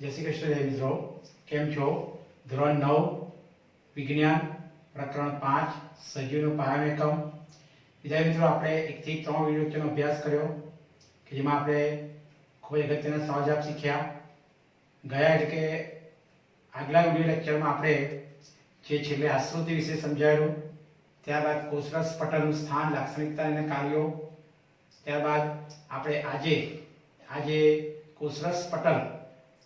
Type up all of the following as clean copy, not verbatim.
जय श्री कृष्ण जय मित्रों केम छो धोरण 9 विज्ञान प्रकरण 5 सजीवનો પાયાનો એકમ વિદ્યાર્થી મિત્રો આપણે 1 થી 3 વિડિયો લેક્ચરનો અભ્યાસ કર્યો કે જેમાં આપણે ખૂબ જ અગત્યના સવાલ જવાબ શીખ્યા ગયા એટલે કે આગલા વિડિયો લેક્ચરમાં આપણે જે છેલ્લે આશ્રુતિ વિશે સમજાવ્યું ત્યારબાદ કોષરસ પટલનું સ્થાન લાક્ષણિકતા અને કાર્યો ત્યારબાદ આપણે આજે કોષરસ પટલ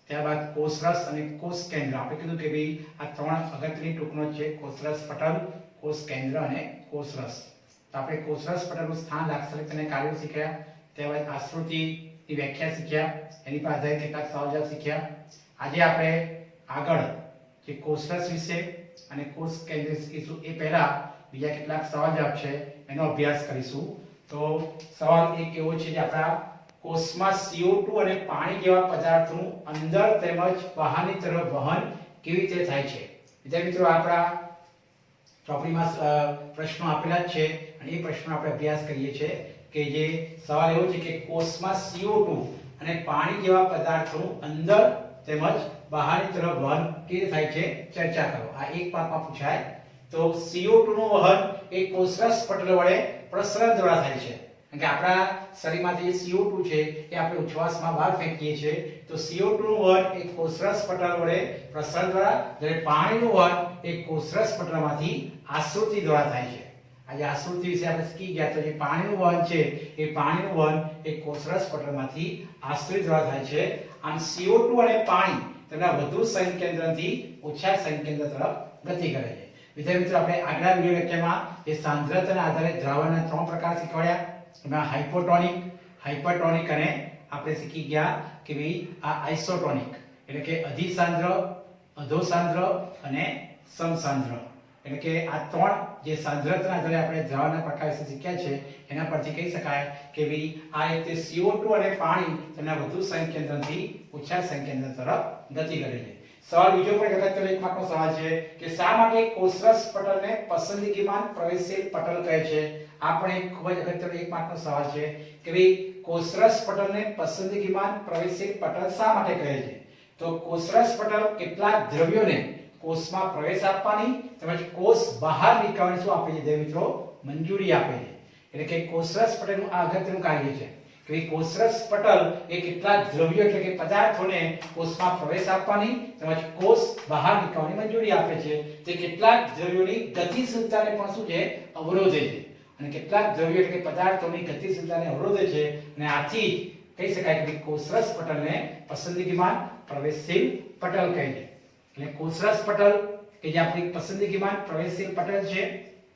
ત્યારબાદ કોષરસ અને કોષ કેન્દ્ર આપણે કીધું કે ભાઈ આ ત્રણ અગત્યની ટૂંકનો છે કોષરસ પટલ કોષ કેન્દ્ર અને કોષરસ તો આપણે કોષરસ પટલનું સ્થાન લાક્ષણિકતા અને કાર્યો શીખ્યા ત્યારબાદ આશ્રુતિની વ્યાખ્યા શીખ્યા એની પર આધારિત કેટલાક સવાલ જવાબ શીખ્યા આજે આપણે આગળ જે કોષરસ વિશે અને કોષ કેન્દ્ર શીખીશું એ પહેલા બીજા કેટલાક સવાલ જવાબ છે એનો અભ્યાસ કરીશું તો સવાલ એક એવો છે જે આપણા કોષમાં CO2 અને પાણી જેવા પદાર્થોનું અંદર તેમજ બહારની તરફ વહન કેવી રીતે થાય છે વિદ્યાર્થી મિત્રો આપણા ચોપડીમાં પ્રશ્નો આપેલા જ છે અને એ પ્રશ્નો આપણે અભ્યાસ કરીએ છીએ કે જે સવાલ એવો છે કે કોષમાં CO2 અને પાણી જેવા પદાર્થોનું અંદર તેમજ બહારની તરફ વહન કેવી રીતે થાય છે ચર્ચા કરો આ એક પાઠમાં પૂછાય તો CO2 નું વહન એ કોષરસ પટલ વડે પ્રસરણ દ્વારા થાય છે કારણ કે આપણા શરીરમાંથી જે CO2 છે એ આપણે ઉચ્છવાસમાં બહાર ફેંકીએ છીએ તો CO2 નું વહન એ કોષરસ પટલ વડે પ્રસરણ દ્વારા જ્યારે પાણીનું વહન એ કોષરસ પટલમાંથી આશ્રુતિ દ્વારા થાય છે આજે આશ્રુતિ વિશે આપણે શીખી ગયા તો જે પાણીનું વહન છે એ પાણીનું વહન એ કોષરસ પટલમાંથી આશ્રુતિ દ્વારા થાય છે આમ CO2 અને પાણી તેના વધુ સંકેન્દ્રથી ઓછા સંકેન્દ્ર તરફ ગતિ કરે છે વિદ્યાર્થી મિત્રો આપણે આગલા વિડિયો લેક્ચરમાં એ સાંદ્રતાના આધારે દ્રાવણના ત્રણ પ્રકાર શીખવાડ્યા એમાં હાઇપોટોનિક હાઇપરટોનિક અને આપણે શીખી ગયા કે ભાઈ આ આઇસોટોનિક એટલે કે અધિસાંદ્ર અધોસાંદ્ર અને સમસાંદ્ર એટલે કે આ ત્રણ જે સાંદ્રતાના આધારે આપણે દ્રાવણના પ્રકાર વિશે શીખ્યા છે એના પરથી કહી શકાય કે ભાઈ આ રીતે CO2 અને પાણી તેના વધુ સંકેન્દ્રથી ઓછા સંકેન્દ્ર તરફ ગતિ કરે છે સવાલ બીજો પણ અગત્યનો એક માર્કનો સવાલ છે કે શા માટે કોષરસ પટલને પસંદગીમાન પ્રવેશશીલ પટલ કહે છે આ પણ એક ખૂબ જ અગત્યનો એક માર્કનો સવાલ છે કે ભાઈ કોષરસ પટલને પસંદગીમાન પ્રવેશશીલ પટલ શા માટે કહે છે તો કોષરસ પટલ કેટલાક દ્રવ્યોને કોષમાં પ્રવેશ આપવાની તેમજ કોષ બહાર નીકળવાની શું આપે છે મિત્રો મંજૂરી આપે છે એટલે કે કોષરસ પટલનું આ અગત્યનું કાર્ય છે કે કોષરસ પટલ એ કેટલાક દ્રવ્યો એટલે કે પદાર્થોને કોષમાં પ્રવેશ આપવાની તેમજ કોષ બહાર નીકળવાની મંજૂરી આપે છે તે કેટલાક દ્રવ્યોની ગતિશીલતાને પણ શું છે અવરોધે છે અને કેટલાક દ્રવ્યો એટલે કે પદાર્થોની ગતિશીલતાને અવરોધે છે અને આથી કહી શકાય કે કોષરસ પટલને પસંદગીમાન પ્રવેશશીલ પટલ કહે છે એટલે કોષરસ પટલ કે જે આપણી પસંદગીમાન પ્રવેશશીલ પટલ છે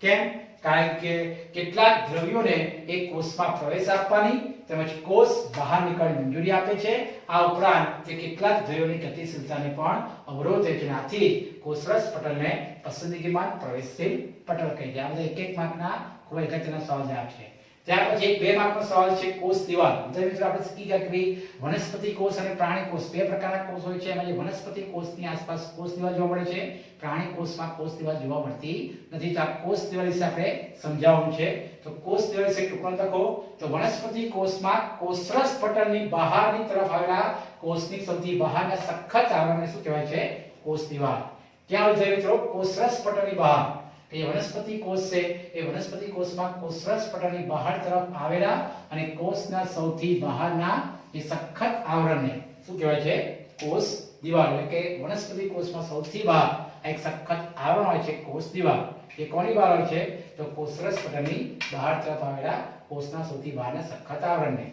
કેમ કારણ કે કેટલાક દ્રવ્યોને એક કોષમાં પ્રવેશ આપવાની તેમજ કોષ બહાર નીકળવાની મંજૂરી આપે છે આ ઉપરાંત તે કેટલાક દ્રવ્યોની ગતિશીલતાને પણ અવરોધે છે આથી કોષરસ પટલને પસંદગીમાન પ્રવેશશીલ પટલ કહે છે આ બધા એક માર્કના ખૂબ જ અગત્યના સવાલ જવાબ છે ત્યાર પછી એક 2 માર્કનો સવાલ છે કોષ દિવાલ મિત્રો આપણે શીખી ગયા કે વનસ્પતિ કોષ અને પ્રાણી કોષ બે પ્રકારના કોષ હોય છે એમાં જે વનસ્પતિ કોષની આસપાસ કોષ દિવાલ જોવા મળે છે પ્રાણી કોષમાં કોષ દિવાલ જોવા મળતી નથી તો આ કોષ દિવાલ વિશે આપણે સમજાવવાનું છે તો કોષ દિવાલ વિશે ટૂંકમાં લખો તો વનસ્પતિ કોષમાં કોષરસ પટલની બહારની તરફ આવેલા કોષની સૌથી બહારના સખત આવરણને શું કહેવાય છે કોષ દિવાલ ક્યાં હોય છે મિત્રો કોષરસ પટલની બહાર એ વનસ્પતિ કોષ છે એ વનસ્પતિ કોષમાં કોષરસ પટલની બહાર તરફ આવેલા અને કોષના સૌથી બહારના જે સખત આવરણને શું કહેવાય છે કોષ દિવાલ એટલે કે વનસ્પતિ કોષમાં સૌથી બહાર એક સખત આવરણ હોય છે કોષ દિવાલ એ કોની બહાર હોય છે તો કોષરસ પટલની બહાર તરફ આવેલા કોષના સૌથી બહારના સખત આવરણને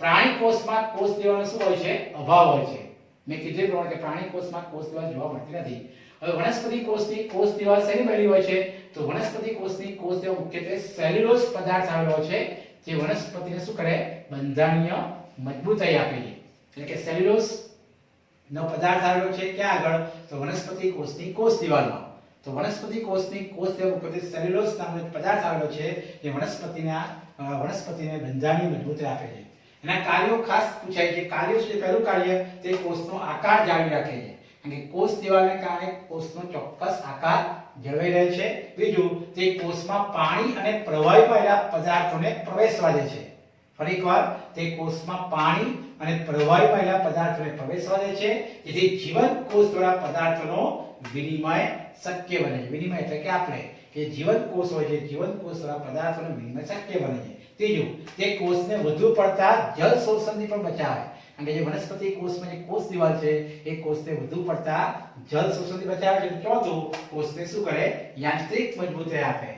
પ્રાણી કોષમાં કોષ દિવાલનો શું હોય છે અભાવ હોય છે મેં કીધું પ્રમાણે કે પ્રાણી કોષમાં કોષ દિવાલ જોવા મળતી નથી હવે વનસ્પતિ કોષની કોષ દિવાલ શેની બનેલી હોય છે તો વનસ્પતિ કોષની કોષ દિવાલ મુખ્યત્વે સેલ્યુલોઝ પદાર્થ આવેલો છે જે વનસ્પતિને શું કરે બંધારણીય મજબૂતાઈ આપે છે એટલે કે સેલ્યુલોઝ નો પદાર્થ આવેલો છે ક્યાં આગળ તો વનસ્પતિ કોષની કોષ દિવાલમાં તો વનસ્પતિ કોષની કોષ દિવાલ મુખ્યત્વે સેલ્યુલોઝ નામનો પદાર્થ આવેલો છે જે વનસ્પતિને બંધારણીય મજબૂતાઈ આપે છે એના કાર્યો ખાસ પૂછાય છે કાર્યો છે પહેલું કાર્ય તે કોષનો આકાર જાળવી રાખે છે કે કોષ દિવાલને કારણે કોષનો ચોક્કસ આકાર જળવાઈ રહે છે બીજું તે કોષમાં પાણી અને પ્રવાહી પદાર્થોને પ્રવેશવા દે છે ફરી એકવાર તે કોષમાં પાણી અને પ્રવાહી પામેલા પદાર્થોને પ્રવેશવા દે છે જેથી જીવંત કોષ દ્વારા પદાર્થોનો વિનિમય શક્ય બને છે. વિનિમય એટલે કે આપણે કે જીવંત કોષ હોય છે, જીવંત કોષ દ્વારા પદાર્થોનો વિનિમય શક્ય બને છે. ત્રીજું, તે કોષને વધુ પડતા જળ શોષણથી પણ બચાવે. કારણ કે જે વનસ્પતિ કોષમાં જે કોષ દિવાલ છે એ કોષને વધુ પડતા જળ શોષણથી બચાવે છે. ચોથું, કોષને શું કરે? યાંત્રિક મજબૂતાઈ આપે.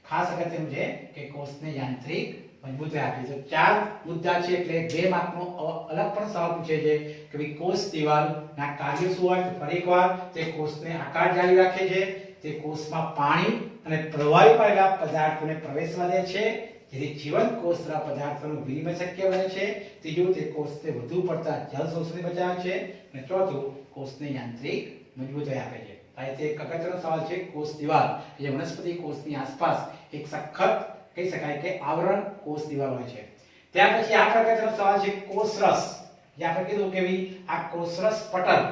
ખાસ અગત્યનું છે કે કોષને યાંત્રિક મજબૂતાઈ આપે. તો ચાર મુદ્દા છે એટલે 2 માર્કનો અલગ પણ સવાલ પૂછે છે કે ભાઈ કોષ દિવાલના કાર્યો શું હોય. ફરી એકવાર તે કોષને આકાર જાળવી રાખે છે, તે કોષમાં પાણી અને પ્રવાહી પામેલા પદાર્થોને પ્રવેશવા દે છે જેથી જીવંત કોષ દ્વારા પદાર્થોનું વિનિમય શક્ય બને છે. ત્રીજું, તે કોષને વધુ પડતા જળ શોષણથી બચાવે છે. અને ચોથું, કોષને યાંત્રિક મજબૂતાઈ આપે છે. આ રીતે એક અગત્યનો સવાલ છે કોષ દિવાલ. જે વનસ્પતિ કોષની આસપાસ એક સખત કહી શકાય કે આવરણ કોષ દિવાલ હોય છે. ત્યાર પછી આ અગત્યનો સવાલ છે કોષરસ. જે આપણે કીધું કે આ કોષરસ પટલ.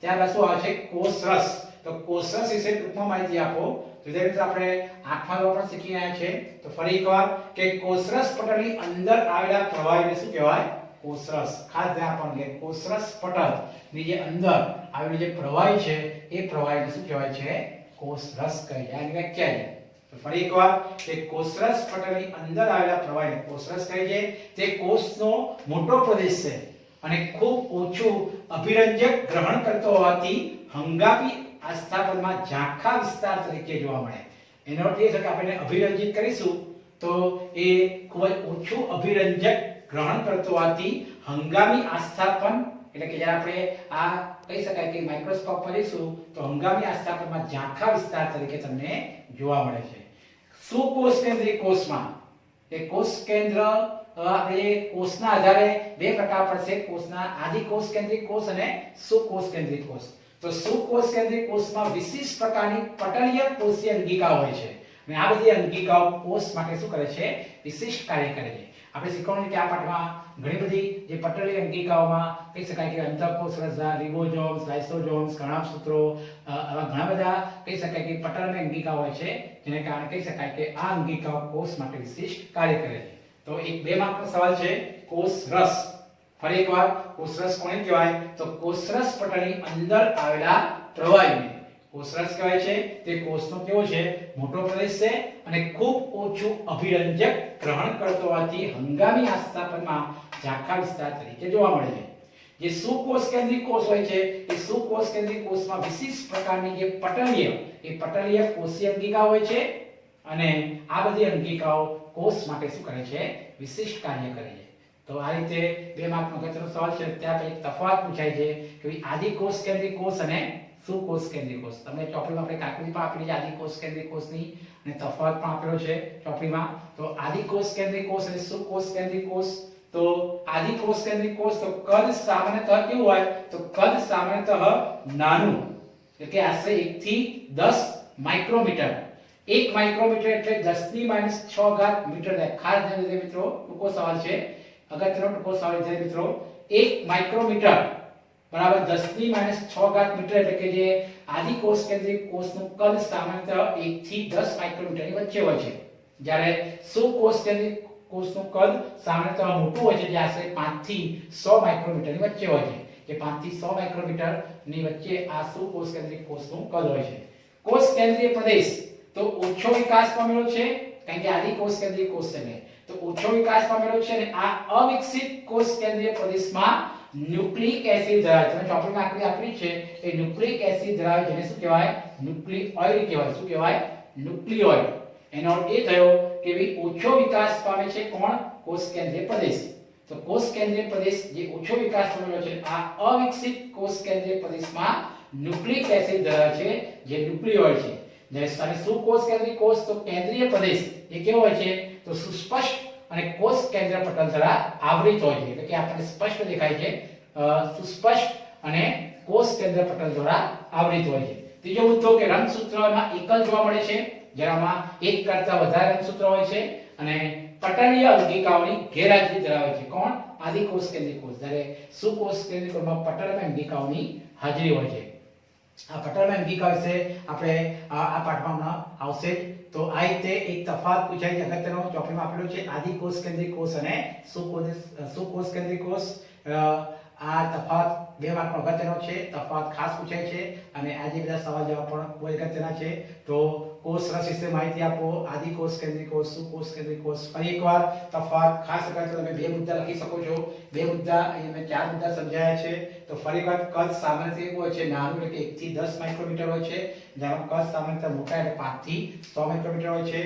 ત્યારબાદ શું આવે છે? કોષરસ. તો કોષરસ વિશે ટૂંકમાં માહિતી આપો. તો જે રીતે આપણે આંખમાં પણ શીખી રહ્યા છે. તો ફરી એકવાર કે કોષરસ પટલની અંદર આવેલા પ્રવાહીને શું કહેવાય? કોષરસ. ખાસ ધ્યાન આપવાનું કે કોષરસ પટલની જે અંદર આવેલું જે પ્રવાહી છે એ પ્રવાહીને શું કહેવાય છે? કોષરસ કહે છે. આની વ્યાખ્યા છે. તો ફરી એકવાર કે કોષરસ પટલની અંદર આવેલા પ્રવાહીને કોષરસ કહે છે. તે કોષનો મોટો પ્રદેશ છે અને ખૂબ ઓછું અભિરંજક ગ્રહણ કરતો હોવાથી હંગામી આસ્થાપનમાં ઝાંખા વિસ્તાર તરીકે જોવા મળે. એનો અર્થ એ છે કે આપણે અભિરંજિત કરીશું તો એ ખૂબ જ ઓછું અભિરંજક ગ્રહણ કરતો હોવાથી હંગામી આસ્થાપન એટલે કે જ્યારે આપણે આ કહી શકાય કે માઇક્રોસ્કોપમાં લઈશું તો હંગામી આસ્થાપનમાં ઝાંખા વિસ્તાર તરીકે તમને જોવા મળે છે. સુકોષ કેન્દ્રીય કોષમાં એ કોષ કેન્દ્ર આપણે કોષના આધારે 2 પ્રકાર પડશે. કોષના આદિકોષ કેન્દ્રીય કોષ અને સુકોષ કેન્દ્રીય કોષ. તો સુકોષ કેન્દ્રીય કોષમાં વિશિષ્ટ પ્રકારની પટલીય કોષીય અંગિકાઓ હોય છે અને આ બધી અંગિકાઓ કોષ માટે શું કરે છે? વિશિષ્ટ કાર્ય કરે છે. આપણે શીખવાનું કે આ પાઠમાં ઘણી બધી જે પટલીય અંગિકાઓમાં કહી શકાય કે અંતઃકોષ રસધાર, રિબોઝોમ્સ, લાઇસોઝોમ્સ, કણાભસૂત્રો આવા ઘણા બધા કહી શકાય કે પટલની અંગિકાઓ હોય છે જેને કારણે કહી શકાય કે આ અંગિકાઓ કોષ માટે વિશિષ્ટ કાર્ય કરે છે. તો એક 2 માર્કનો સવાલ છે કોષરસ. ફરી એકવાર કોષરસ કોને કહેવાય? તો કોષરસ પટલની અંદર આવેલા પ્રવાહીને કોષરસ કહેવાય છે. તે કોષનો કેવો છે? મોટો પ્રદેશ છે અને ખૂબ ઓછું અભિરંજક ગ્રહણ કરતો હોવાથી હંગામી આસ્થાપનમાં ઝાંખા વિસ્તાર તરીકે જોવા મળે છે. જે સુકોષ કેન્દ્રીય કોષ હોય છે એ સુકોષ કેન્દ્રીય કોષમાં વિશિષ્ટ પ્રકારની જે પટલીય કોષીય અંગિકા હોય છે અને આ બધી અંગિકાઓ કોષ માટે શું કરે છે? વિશિષ્ટ કાર્ય કરે છે. તો આ રીતે 2 માર્કનો અગત્યનો સવાલ છે. ત્યાં પછી તફાવત પૂછાય છે કે આદિકોષ કેન્દ્રીય કોષ અને સુકોષ કેન્દ્રીય કોષ. તમને ચોપડીમાં આપણે આકૃતિ પણ આપેલી છે આદિકોષ કેન્દ્રીય કોષની અને તફાવત પણ આપેલો છે ચોપડીમાં. તો આદિકોષ કેન્દ્રીય કોષ અને સુકોષ કેન્દ્રીય કોષ. તો આદિકોષ કેન્દ્રીય કોષ તો કદ સામાન્યતઃ કેવું હોય? તો કદ સામાન્યતઃ નાનું એટલે કે આશરે 1 થી 10 માઇક્રોમીટર. 1 માઇક્રોમીટર એટલે 10⁻⁶ મીટર થાય. ખાસ ધ્યાન દેજો મિત્રો, ટૂંકો સવાલ છે, અગત્યનો ટૂંકો સવાલ છે મિત્રો. 1 માઇક્રોમીટર બરાબર 10⁻⁶ મીટર એટલે કે જે આદિકોષ કેન્દ્રીય કોષનું કદ સામાન્યતઃ 1 થી 10 માઇક્રોમીટરની વચ્ચે હોય છે. જ્યારે સુકોષ કેન્દ્રીય કોષનું કદ સામાન્યતઃ મોટું હોય છે જે આશરે 5 થી 100 માઇક્રોમીટરની વચ્ચે હોય છે. જે 5 થી 100 માઇક્રોમીટરની વચ્ચે આ સુકોષ કેન્દ્રીય કોષનું કદ હોય છે. કોષ કેન્દ્રીય પ્રદેશ તો ઓછો વિકાસ પામેલો છે કારણ કે આદિકોષ કેન્દ્રીય કોષ છે તો ઓછો વિકાસ પામેલો છે અને આ અવિકસિત કોષ કેન્દ્રીય પ્રદેશમાં ન્યુક્લિક એસિડ ધરાવે છે. ચોપડીમાં આકૃતિ આપેલી છે એ ન્યુક્લિક એસિડ ધરાવે જેને શું કહેવાય? ન્યુક્લિઓઇડ કહેવાય. શું કહેવાય? ન્યુક્લિઓઇડ. એનો અર્થ એ થયો કે ભઈ ઓછો વિકાસ પામે છે કોણ? કોષ કેન્દ્રીય પ્રદેશ. તો કોષ કેન્દ્રીય પ્રદેશ જે ઓછો વિકાસ પામેલો છે આ અવિકસિત કોષ કેન્દ્રીય પ્રદેશમાં ન્યુક્લિક એસિડ ધરાવે છે જે ન્યુક્લિઓઇડ છે. જ્યારે સુકોષ કેન્દ્રીય કોષ તો કેન્દ્રીય પ્રદેશ એ કેવો હોય છે? તો સુસ્પષ્ટ અને કોષ કેન્દ્ર પટલ દ્વારા આવૃત હોય છે એટલે કે આપણને સ્પષ્ટ દેખાય છે. સુસ્પષ્ટ અને કોષ કેન્દ્ર પટલ દ્વારા આવૃત હોય છે. ત્રીજો મુદ્દો કે રંગસૂત્રમાં એકલ જોવા મળે છે જેમાં એક કરતા વધારે રંગસૂત્ર હોય છે અને પટલીય અંગિકાઓની ગેરહાજરી ધરાવે છે. કોણ? આદિકોષ કેન્દ્રીય કોષ. જ્યારે સુકોષ કેન્દ્રીય કોષમાં પટલમાં અંગિકાઓની હાજરી હોય છે. આ પટલમાં અંગિકા વિશે આપણે આ પાઠમાં આવશે. તો આ રીતે એક તફાવત પૂછાય છે અગત્યનો ચોપડીમાં આપેલો છે આદિ કોષ કેન્દ્રિત કોષ અને સુકોષ કેન્દ્રિત કોષ આ તફાવત 2 માર્કનો અગત્યનો છે તફાવત ખાસ પૂછાય છે અને આ જે બધા સવાલ જવાબ પણ ખૂબ અગત્યના છે તો કોષ રસ વિશે માહિતી આપો આદિ કોષ કેન્દ્રિત કોષ સુકોષ કેન્દ્રિત કોષ ફરી એકવાર તફાવત ખાસ અગત્યનો તમે 2 મુદ્દા લખી શકો છો 2 મુદ્દા અહીંયા મેં 4 મુદ્દા સમજાયા છે તો ફરી એકવાર કદ સામાન્ય રીતે હોય છે નાનું એટલે કે 1 થી 10 માઇક્રોમીટર હોય છે જ્યારે કદ સામાન્ય રીતે મોટા એટલે 5 થી 100 માઇક્રોમીટર હોય છે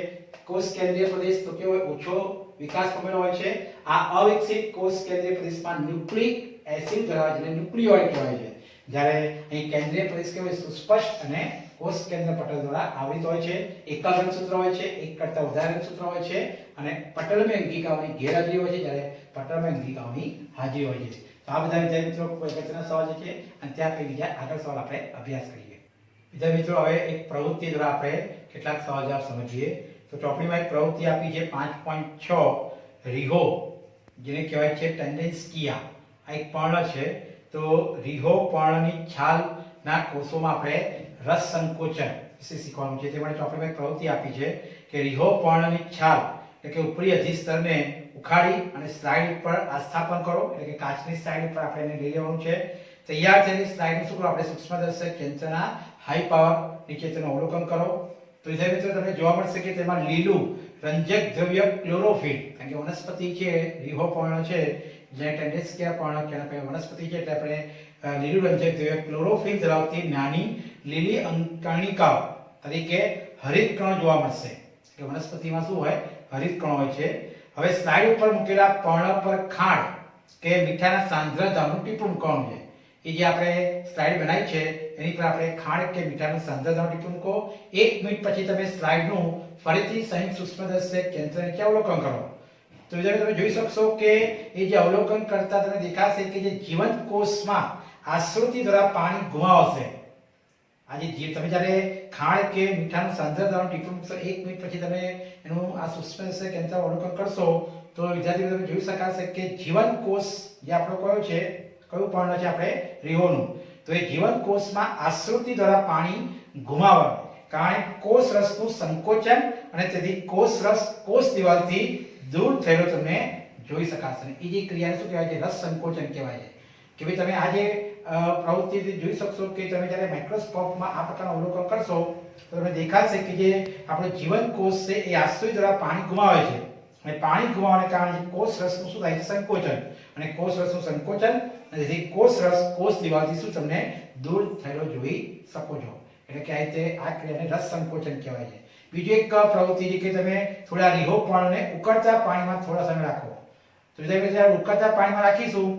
કોષ કેન્દ્રીય પ્રદેશ તો કેવો ઓછો વિકાસ પામેલો હોય છે આ અવિકસિત કોષ કેન્દ્રીય પ્રદેશમાં ન્યુક્લિક એસિડ ધરાવે છે ન્યુક્લિયોઇડ કહેવાય છે જ્યારે અહીં કેન્દ્રીય પ્રદેશ કેવો સુસ્પષ્ટ અને કોષ કેન્દ્ર પટલ દ્વારા આવૃત હોય છે એકલ રંગસૂત્ર હોય છે એક કરતાં વધારે રંગસૂત્ર હોય છે અને પટલમાં અંગિકાઓની ગેરહાજરી હોય છે જ્યારે પટલમાં અંગિકાઓની હાજરી હોય છે તો આ બધા વિદ્યાર્થી મિત્રો કોઈ અગત્યના સવાલ છે અને ત્યાર પછી બીજા આગળ સવાલ આપણે અભ્યાસ કરીએ વિદ્યાર્થી મિત્રો હવે એક પ્રવૃત્તિ દ્વારા આપણે કેટલાક સવાલ જવાબ સમજીએ તો ચોપડીમાં એક પ્રવૃત્તિ આપી છે 5.6 રીહો જેને કહેવાય છે ટેન્ડેન્સ્કિયા આ એક પર્ણ છે તો રીહો પર્ણની છાલના કોષોમાં આપણે રસ સંકોચન વિશે શીખવાનું છે તે માટે ચોપડીમાં એક પ્રવૃત્તિ આપી છે કે રીહો પર્ણની છાલ એટલે કે ઉપરી અધિસ્તરને ઉખાડી અને સ્લાઇડ ઉપર આસ્થાપન કરો એટલે કે કાચની સ્લાઇડ ઉપર આપણે એને લઈ લેવાનું છે તૈયાર થયેલી સ્લાઇડનું શું કરો આપણે સૂક્ષ્મદર્શક યંત્રના હાઈ પાવર નીચે તેનું અવલોકન કરો તો વિદ્યાર્થી મિત્રો તમને જોવા મળશે કે તેમાં લીલું રંજક દ્રવ્ય ક્લોરોફિલ કારણ કે વનસ્પતિ છે રીહો પર્ણ છે જે ટેન્ડેન્સ્કિયા પર્ણ કે વનસ્પતિ છે એટલે આપણે લીલું રંજક દ્રવ્ય ક્લોરોફિલ ધરાવતી નાની લીલી અંકણિકાઓ તરીકે હરિત કણો જોવા મળશે કે વનસ્પતિમાં શું હોય હરિત કણો હોય છે હવે સ્લાઇડ ઉપર મૂકેલા પર્ણ પર ખાંડ કે મીઠાના સાંદ્રતાનું ટીપું મૂકવાનું છે એ જે આપણે સ્લાઇડ બનાવી છે એની પર આપણે ખાંડ કે મીઠાનું સાંદ્રતાનું ટીપું મૂકો 1 મિનિટ પછી તમે સ્લાઇડનું ફરીથી સંયુક્ત સૂક્ષ્મદર્શક યંત્ર નીચે અવલોકન કરો તો વિદ્યાર્થીઓ તમે જોઈ શકશો કે એ જે અવલોકન કરતા તમને દેખાશે કે જે જીવંત કોષમાં આશ્રુતિ દ્વારા પાણી ગુમાવશે આજે જે તમે જ્યારે ખાંડ કે મીઠાનું સાંદ્રતાનું ટીપું મૂકશો 1 મિનિટ પછી તમે એનું આ સૂક્ષ્મદર્શક યંત્ર અવલોકન કરશો તો વિદ્યાર્થીઓ તમે જોઈ શકાશે કે જીવંત કોષ જે આપણો કયો છે કયું પર્ણ છે આપણે રીહોનું તો એ જીવંત કોષમાં આશ્રુતિ દ્વારા પાણી ગુમાવવાનું કારણ કોષ રસનું સંકોચન અને તેથી કોષ રસ કોષ દિવાલથી દૂર થયેલો તમને જોઈ શકાશે એ જે ક્રિયાને શું કહેવાય છે રસ સંકોચન કહેવાય છે કે ભાઈ તમે આજે પ્રવૃત્તિથી જોઈ શકશો કે તમે જ્યારે માઇક્રોસ્કોપમાં આ પ્રકારનું અવલોકન કરશો તો તમને દેખાશે કે જે આપણો જીવંત કોષ છે એ આશ્રુતિ દ્વારા પાણી ગુમાવે છે અને પાણી ગુમાવવાને કારણે કોષ રસનું શું થાય છે સંકોચન અને કોષ રસનું સંકોચન અને તેથી કોષ રસ કોષ દિવાલથી શું તમને દૂર થયેલો જોઈ શકો છો એટલે કે આ રીતે આ ક્રિયાને રસ સંકોચન કહેવાય છે બીજી એક પ્રવૃત્તિ છે કે તમે થોડા રીહો પર્ણને ઉકળતા પાણીમાં થોડા સમય રાખો તો જ્યારે ઉકળતા પાણીમાં રાખીશું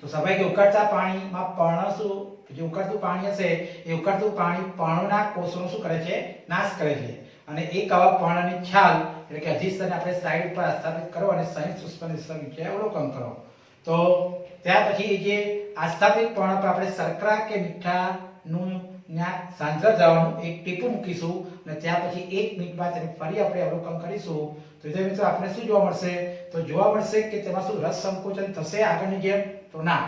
તો સ્વાભાવિક ઉકળતા પાણીમાં પર્ણ શું જે ઉકળતું પાણી હશે એ ઉકળતું પાણી પર્ણના કોષોનો શું કરે છે નાશ કરે છે અને એક આવા પર્ણની છાલ એટલે કે અધિસ્તરને આપણે સ્લાઇડ ઉપર આસ્થાપિત કરો અને સંયુક્ત સૂક્ષ્મદર્શક નીચે અવલોકન કરો તો ત્યાર પછી જે આસ્થાપિત પર્ણ પર આપણે શર્કરા કે મીઠાનું સાંદ્ર દ્રાવણનું એક ટીપું મૂકીશું અને ત્યાર પછી 1 મિનિટ બાદ તેને ફરી આપણે અવલોકન કરીશું તો વિદ્યાર્થી મિત્રો આપણે શું જોવા મળશે તો જોવા મળશે કે તેમાં શું રસ સંકોચન થશે આગળની જેમ તો ના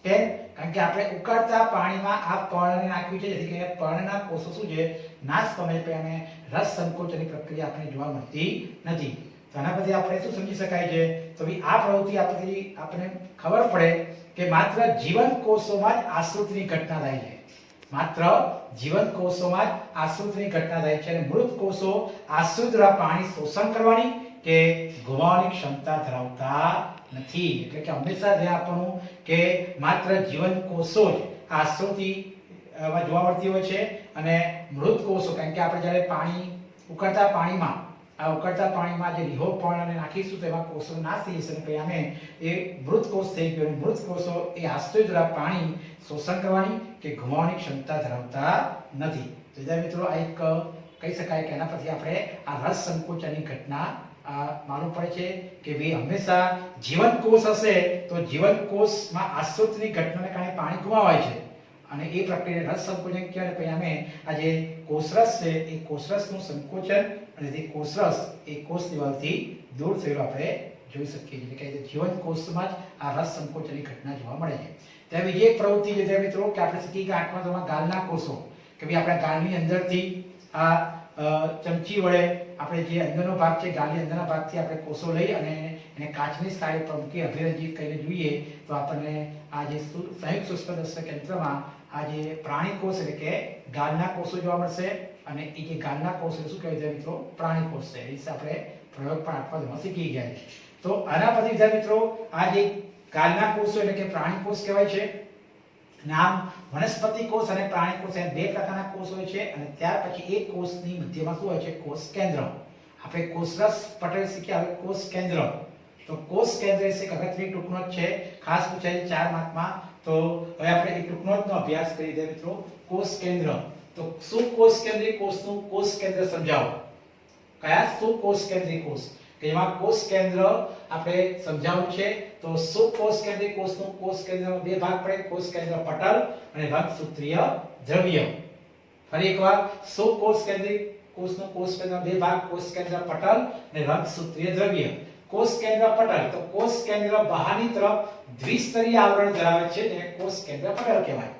કેમ કારણ કે આપણે ઉકળતા પાણીમાં આ પર્ણને નાખ્યું છે જેથી કરીને પર્ણના કોષો શું છે નાશ પામે છે અને રસ સંકોચનની પ્રક્રિયા આપણે જોવા મળતી નથી તો આના પરથી આપણે શું સમજી શકાય છે તો ભઈ આ પ્રવૃત્તિ આપણે ખબર પડે કે માત્ર જીવંત કોષોમાં જ આશ્રુતિની ઘટના થાય છે માત્ર જીવંત કોષોમાં જ આશ્રુતિની ઘટના થાય છે અને મૃત કોષો આશ્રુત દ્વારા પાણી શોષણ કરવાની કે ગુમાવવાની ક્ષમતા ધરાવતા નથી એટલે કે હંમેશા ધ્યાન આપવાનું કે માત્ર જીવંત કોષો જ આશ્રુતિમાં જોવા મળતી હોય છે અને મૃત કોષો કારણ કે આપણે જ્યારે પાણી ઉકળતા પાણીમાં જે રીહો પર્ણને નાખીશું તો એમાં કોષો નાશ થઈ જશે અને પરિણામે એ મૃત કોષ થઈ ગયો અને મૃત કોષો એ આશ્રય દ્વારા પાણી શોષણ કરવાની કે ગુમાવવાની ક્ષમતા ધરાવતા નથી તો વિદ્યાર્થી મિત્રો આ એક કહી શકાય કે એના પરથી આપણે આ રસ સંકોચનની ઘટના માલુમ પડે છે કે ભાઈ હંમેશા જીવંત કોષ હશે તો જીવંત કોષમાં આશ્રિતની ઘટનાને કારણે પાણી ગુમાવાય છે અને એ પ્રક્રિયાને રસ સંકોચન કહેવાય પરિણામે આ જે કોષરસ છે એ કોષરસનું સંકોચન અને તે કોષરસ એ કોષ દિવાલથી દૂર થયેલો આપણે જોઈ શકીએ છીએ કે જીવંત કોષમાં જ આ રસ સંકોચનની ઘટના જોવા મળે છે ત્યાં બીજી એક પ્રવૃત્તિ છે મિત્રો કે આપણે શીખી કે આંખમાં ગાલના કોષો કે ભાઈ આપણા ગાલની અંદરથી આ ચમચી વડે આપણે જે અંદરનો ભાગ છે ગાલની અંદરના ભાગથી આપણે કોષો લઈ અને એને કાચની સ્લાઇડ પર મૂકી અભિરંજિત કરીને જોઈએ તો આપણને આ જે સંયુક્ત સૂક્ષ્મદર્શક યંત્રમાં આ જે પ્રાણી કોષ એટલે કે ગાલના કોષો જોવા મળશે અને એ જે ગાલના કોષ શું કહેવાય છે મિત્રો પ્રાણી કોષ છે. એ વિશે આપણે પ્રયોગ પણ આપવામાં શીખી ગયા છે. તો આના પછી વિદ્યાર્થી મિત્રો આ જે ગાલના કોષો એટલે કે પ્રાણી કોષ કહેવાય છે. નામ વનસ્પતિ કોષ અને પ્રાણી કોષ એમ બે પ્રકારના કોષ હોય છે અને ત્યાર પછી એક કોષની મધ્યમાં શું હોય છે કોષ કેન્દ્ર. આપણે કોષરસ પટેલ શીખ્યા. હવે કોષ કેન્દ્ર. તો કોષ કેન્દ્ર એ અગત્યની ટૂંકનોટ છે. ખાસ પૂછાય છે 4 માર્કમાં. તો હવે આપણે એ ટૂંકનોટનો અભ્યાસ કરી દઈએ મિત્રો. કોષ કેન્દ્ર. તો શું કોષ કેન્દ્રીય કોષનું કોષ કેન્દ્ર સમજાવો. કયા શું કોષ કેન્દ્રીય કોષ કે એમાં કોષ કેન્દ્ર આપણે સમજાવવું છે. તો શું કોષ કેન્દ્રીય કોષનું કોષ કેન્દ્રમાં બે ભાગ પડે. કોષ કેન્દ્ર પટલ અને રંગસૂત્રીય દ્રવ્ય. ફરી એકવાર શું કોષ કેન્દ્રીય કોષનું કોષ કેન્દ્ર બે ભાગ. કોષ કેન્દ્ર પટલ અને રંગસૂત્રીય દ્રવ્ય. કોષ કેન્દ્ર પટલ તો કોષ કેન્દ્ર બહારની તરફ દ્વિસ્તરીય આવરણ ધરાવે છે જેને કોષ કેન્દ્ર પટલ કહેવાય.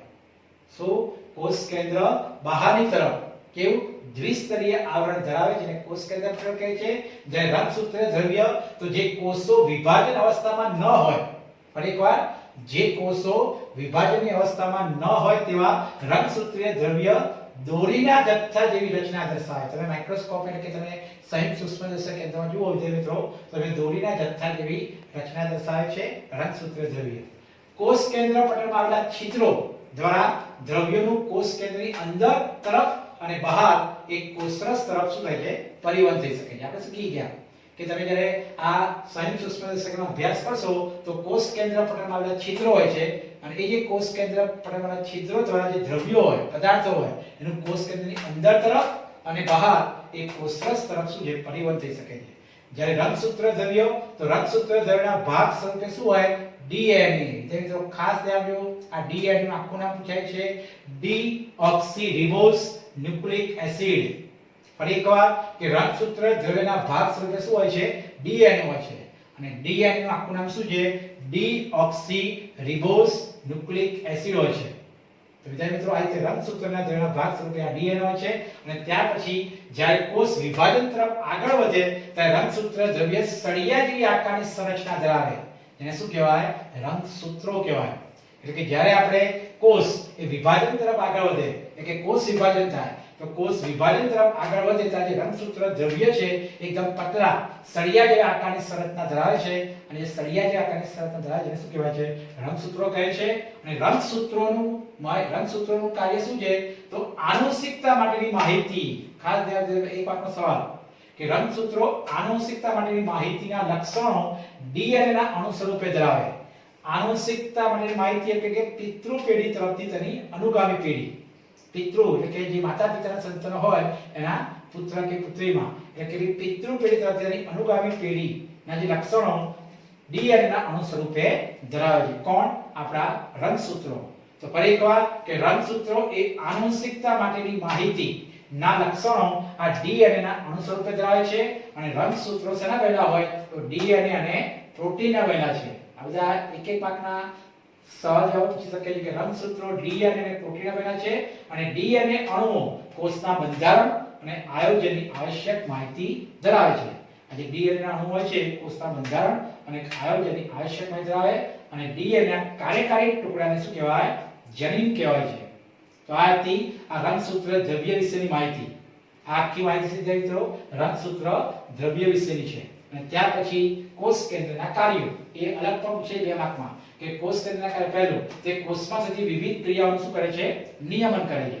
શું કોષ કેન્દ્ર બહારની તરફ કેવું દ્વિસ્તરીય આવરણ ધરાવે છે જેને કોષ કેન્દ્ર પટલ કહે છે. જ્યારે રંગસૂત્રીય દ્રવ્ય તો જે કોષો વિભાજન અવસ્થામાં ન હોય. ફરી એકવાર જે કોષો વિભાજનની અવસ્થામાં ન હોય તેવા રંગસૂત્રીય દ્રવ્ય દોરીના જથ્થા જેવી રચના દર્શાવે. તમે માઇક્રોસ્કોપ એટલે કે તમે સંયુક્ત સૂક્ષ્મદર્શક યંત્રમાં જુઓ વિદ્યાર્થી મિત્રો તો તમે દોરીના જથ્થા જેવી રચના દર્શાવે છે રંગસૂત્રીય દ્રવ્ય. કોષ કેન્દ્ર પટલમાં આવેલા છિદ્રો દ્વારા દ્રવ્યોનું કોષ કેન્દ્રની અંદર તરફ અને બહાર એક કોષરસ તરફ શું થાય છે પરિવહન થઈ શકે છે. આપણે શીખી ગયા કે તમે જ્યારે આ સંયુક્ત સૂક્ષ્મદર્શકનો અભ્યાસ કરશો તો કોષ કેન્દ્ર પટલમાં આવેલા છિદ્રો હોય છે અને એ જે કોષ કેન્દ્ર પટલમાં છિદ્રો દ્વારા જે દ્રવ્યો હોય પદાર્થો હોય એનું કોષ કેન્દ્રની અંદર તરફ અને બહાર એક કોષરસ તરફ શું છે પરિવહન થઈ શકે છે. જ્યારે રંગસૂત્ર દ્રવ્યો તો રંગસૂત્ર દ્રવ્યના ભાગ સ્વરૂપે શું હોય ડીએનએ. મિત્રો ખાસ ધ્યાન આપજો આ ડીએનએ નું આખું નામ પૂછાય છે ડીઓક્સીરિબોઝ ન્યુક્લિક એસિડ. ફરી એકવાર કે રંગસૂત્ર દ્રવ્યના ભાગ સ્વરૂપે શું હોય છે ડીએનએ હોય છે અને ડીએનએ નું આખું નામ શું છે ડીઓક્સીરિબોઝ ન્યુક્લિક એસિડ હોય છે. તો વિદ્યાર્થી મિત્રો આ રીતે રંગસૂત્રના દ્રવ્યના ભાગ સ્વરૂપે આ ડીએનએ હોય છે અને ત્યાર પછી જ્યારે કોષ વિભાજન તરફ આગળ વધે ત્યારે રંગસૂત્ર દ્રવ્ય સળિયા જેવી આકારની સંરચના ધરાવે જેને શું કહેવાય રંગસૂત્રો કહેવાય. એટલે કે જ્યારે આપણે કોષ એ વિભાજન તરફ આગળ વધે એટલે કે કોષ વિભાજન થાય તો કોષ વિભાજન તરફ આગળ વધે ત્યારે રંગસૂત્ર દ્રવ્ય છે એકદમ પતલા સળિયા જેવા આકારની સંરચના ધરાવે છે અને જે સળિયા જેવા આકારની સંરચના ધરાવે છે શું કહેવાય છે રંગસૂત્રો કહે છે. અને રંગસૂત્રોનું કાર્ય શું છે તો આનુષિકતા માટેની માહિતી. ખાસ ધ્યાન દેજો એક વાતનો સવાલ કે રંગસૂત્રો આનુષિકતા માટેની માહિતીના લક્ષણો ડીએનએ ના અણુ સ્વરૂપે ધરાવે. આનુષિકતા માટેની માહિતી એટલે કે પિતૃ પેઢી તરફથી તેની અનુગામી પેઢી. પિતૃ એટલે કે જે માતા પિતાના સંતાનો હોય એના પુત્ર કે પુત્રીમાં એટલે કે પિતૃ પેઢી તરફથી તેની અનુગામી પેઢીના જે લક્ષણો ડીએનએ ના અણુ સ્વરૂપે ધરાવે છે. કોણ આપણા રંગસૂત્રો. તો ફરી એકવાર કે રંગસૂત્રો એ આનુષિકતા માટેની માહિતી ના લક્ષણો આ ડીએનએ ના અણુ સ્વરૂપે ધરાવે છે અને રંગસૂત્રો શેના બનેલા હોય તો ડીએનએ અને પ્રોટીનના બનેલા છે. આ બધા એક એક પાકના સવાલ જવાબ પૂછી શકે છે કે રંગસૂત્રો ડીએનએ અને પ્રોટીનના બનેલા છે અને ડીએનએ અણુઓ કોષના બંધારણ અને આયોજનની આવશ્યક માહિતી ધરાવે છે. આ જે ડીએનએ ના અણુ હોય છે કોષના બંધારણ અને આયોજનની આવશ્યક માહિતી ધરાવે અને ડીએનએ ના કાર્યકારી ટુકડાને શું કહેવાય જનીન કહેવાય છે. તો આ હતી આ રંગસૂત્ર દ્રવ્ય વિશેની માહિતી. આ આખી માહિતી છે મિત્રો રંગસૂત્ર દ્રવ્ય વિશેની છે. અને ત્યાર પછી કોષ કેન્દ્રના કાર્યો એ અલગ પણ છે 2 માર્કમાં કે કોષ કેન્દ્રના કાર્ય પહેલું તે કોષમાં થતી વિવિધ ક્રિયાઓનું શું કરે છે નિયમન કરે છે.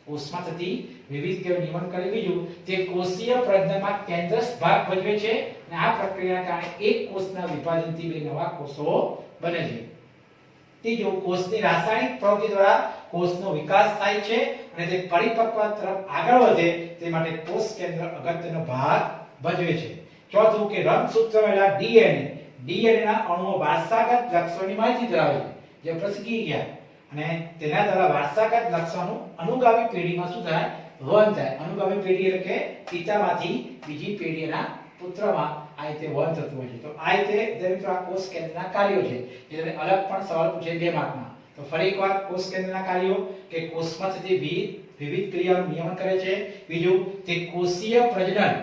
કોષમાં થતી વિવિધ ક્રિયાઓનું નિયમન કરે. બીજું તે કોષીય પ્રજનનમાં કેન્દ્રસ્થ ભાગ ભજવે છે અને આ પ્રક્રિયાના કારણે એક કોષના વિભાજનથી 2 નવા કોષો બને છે. ત્રીજું કોષની રાસાયણિક પ્રવૃત્તિ દ્વારા કોષનો વિકાસ થાય છે અને તે પરિપક્વતા તરફ આગળ વધે તે માટે કોષ કેન્દ્ર અગત્યનો ભાગ ભજવે છે. ચોથું કે રંગસૂત્રવાળા ડીએનએ ના અણુઓ વારસાગત લક્ષણોની માહિતી ધરાવે છે જે પ્રસંગી ગયા અને તેના દ્વારા વારસાગત લક્ષણોનું અનુગામી પેઢીમાં શું થાય વહન થાય. અનુગામી પેઢી એટલે કે પિતામાંથી બીજી પેઢીના પુત્રમાં આ રીતે વહન થતું હોય છે. તો આ રીતે મિત્રો આ કોષ કેન્દ્રના કાર્યો છે જે તમે અલગ પણ સવાલ પૂછે 2 માર્કમાં તો ફરી એકવાર કોષ કેન્દ્રના કાર્યો કે કોષમાં થતી વિવિધ ક્રિયાઓનું નિયમન કરે છે. બીજું તે કોષીય પ્રજનન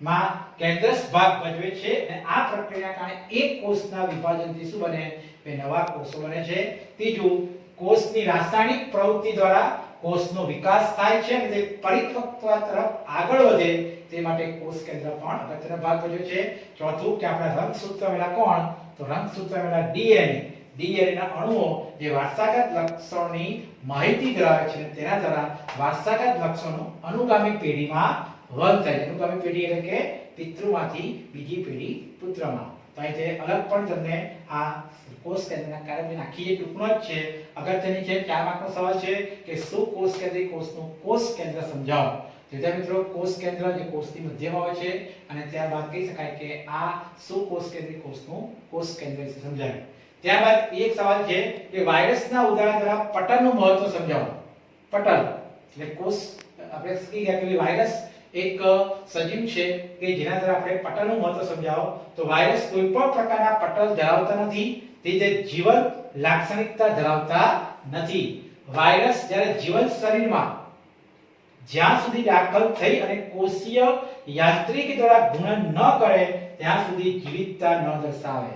માં કેન્દ્રસ્થ ભાગ ભજવે છે અને આ પ્રક્રિયાના કારણે એક કોષના વિભાજનથી શું બને? બે નવા કોષો બને છે. ત્રીજું કોષની રાસાયણિક પ્રવૃત્તિ દ્વારા કોષનો વિકાસ થાય છે અને તે પરિપક્વતા તરફ આગળ વધે તે માટે કોષ કેન્દ્ર પણ અગત્યનો ભાગ ભજવે છે. ચોથું કે આપણા રંગસૂત્ર મેળા કોણ? તો રંગસૂત્ર મેળા ડીએનએ ના અણુઓ જે વારસાગત લક્ષણોની માહિતી ધરાવે છે તેના દ્વારા વારસાગત લક્ષણો અનુગામી પેઢીમાં વહન થાય છે. અનુગામી પેઢી એટલે કે પિતૃમાંથી બીજી પેઢી પુત્રમાં. તો અહીં અલગ પણ તમને આ કોષ કેન્દ્રના કાર્યની આખી જે ટૂંકનો જ છે અગત્યની છે. 4 માર્કનો સવાલ છે કે શું કોષ કેન્દ્રી કોષનું કોષ કેન્દ્ર સમજાવો. વિદ્યાર્થી મિત્રો કોષ કેન્દ્ર જે કોષની મધ્યમાં હોય છે અને ત્યારબાદ કહી શકાય કે આ શું કોષ કેન્દ્રી કોષનું કોષ કેન્દ્ર વિશે સમજાવ્યું. ત્યારબાદ એક સવાલ છે કે વાયરસના ઉદાહરણ દ્વારા પટલનું મહત્વ સમજાવો. પટલ એટલે કોષ આપણે કહી ગયા કે વાયરસ એક સજીવ છે કે જેના દ્વારા આપણે પટલનું મહત્વ સમજાવો. તો વાયરસ કોઈ પણ પ્રકારના પટલ ધરાવતા નથી, તે જીવંત લાક્ષણિકતા ધરાવતા નથી. વાયરસ જ્યારે જીવંત શરીરમાં જ્યાં સુધી દાખલ થઈ અને કોષીય યાંત્રિકી દ્વારા ગુણન ન કરે ત્યાં સુધી જીવિતતા ન દર્શાવે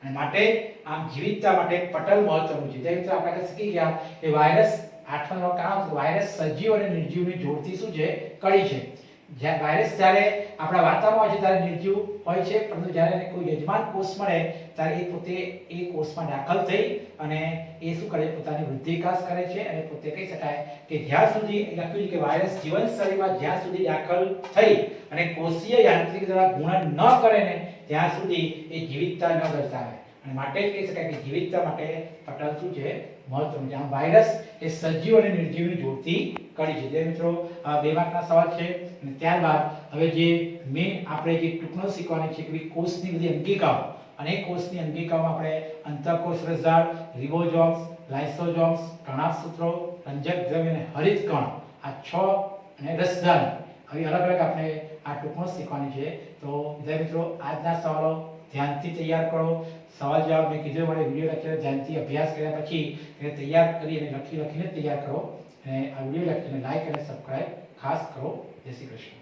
અને માટે આમ જીવિતતા માટે પટલ મહત્વનું છે. જે મિત્રો આપણે શીખી ગયા કે વાયરસ 8મા કામ વાયરસ સજીવ અને નિર્જીવની જોડતી શું છે? કડી છે. જ્યારે વાયરસ જ્યારે આપણા વાતાવરણમાં હોય છે ત્યારે નિર્જીવ હોય છે, પરંતુ જ્યારે એને કોઈ યજમાન કોષ મળે ત્યારે એ પોતે એ કોષમાં દાખલ થઈ અને એ શું કરે? પોતાની વૃદ્ધિ વિકાસ કરે છે અને પોતે કહી શકાય કે જ્યાં સુધી લખ્યું છે કે વાયરસ જીવંત શરીરમાં જ્યાં સુધી દાખલ થઈ અને કોષીય યાંત્રિક દ્વારા ગુણન ન કરે ને ત્યાં સુધી એ જીવિતતા ન દર્શાવે અને માટે જ કહી શકાય કે જીવિતતા માટે પટલ શું છે? મહત્વનું છે. આમ વાયરસ એ સજીવ અને નિર્જીવની જોડતી કડી છે. જે મિત્રો 2 માર્કના સવાલ છે. અને ત્યારબાદ હવે જે મેં આપણે જે ટૂંકનો શીખવાની છે કે કોષની બધી અંગિકાઓ અને કોષની અંગિકાઓમાં આપણે અંતઃકોષ રસજાળ, રિબોઝોમ્સ, લાઇસોઝોમ્સ, કણાભસૂત્રો, રંજક દ્રવ્ય અને હરિતકણ આ 6 અને રસજાળ આવી અલગ અલગ આપણે આ ટૂંકનો શીખવાની છે. તો વિદ્યાર્થી મિત્રો આજના સવાલો ધ્યાનથી તૈયાર કરો. સવાલ જવાબ મેં કીધું મને વિડિયો લેક્ચર ધ્યાનથી અભ્યાસ કર્યા પછી એને તૈયાર કરી અને લખીને તૈયાર કરો અને આ વિડિયો લેક્ચરને લાઈક અને સબસ્ક્રાઇબ ખાસ કરો. જય શ્રી કૃષ્ણ.